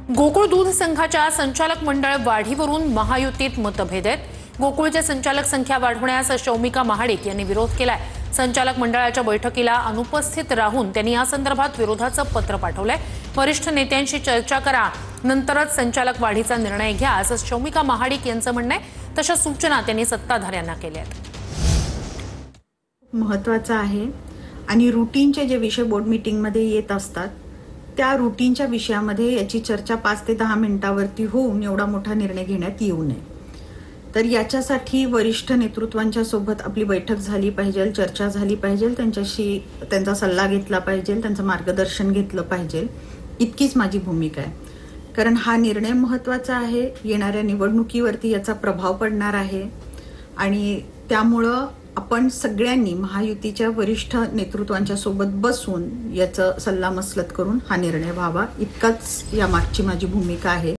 गोकुळ दूध संघाच्या संचालक मंडळ वाढीवरून महायुतीत मतभेद आहेत। गोकुळचे संचालक संख्या वाढवण्यास शौमिका महाडिक यांनी विरोध केलाय। संचालक मंडळाच्या बैठकीला अनुपस्थित राहून त्यांनी या संदर्भात विरोधाचं पत्र पाठवलंय। वरिष्ठ नेत्यांशी चर्चा करा, नंतरच संचालक वाढीचा निर्णय घ्या, असं शौमिका महाडिक यांचं म्हणणं आहे। तशा सूचना त्यांनी सत्ताधाऱ्यांना केल्या आहेत। महत्त्वाचं आहे आणि रूटीनचे जे विषय बोर्ड मीटिंग मध्ये येत असतात त्या रूटीनच्या विषयामध्ये याची चर्चा 5 ते 10 मिनिटांवरती होऊन एवढा मोठा निर्णय घेण्यात येऊ नये। तर याच्यासाठी वरिष्ठ नेतृत्वांच्या सोबत आपली बैठक झाली पाहिजे, चर्चा झाली पाहिजे, त्यांच्याशी त्यांचा सल्ला घेतला पाहिजे, त्यांचं मार्गदर्शन घेतलं पाहिजे, इतकीच माझी भूमिका आहे। कारण हा निर्णय महत्त्वाचा आहे, येणाऱ्या निवडणुकीवरती याचा प्रभाव पडणार आहे आणि त्यामुळं आपण सगळ्यांनी महायुतीच्या वरिष्ठ नेतृत्वांच्या सोबत बसून याचं सल्लामसलत करून हा निर्णय व्हावा, इतकाच या मागची माझी भूमिका आहे।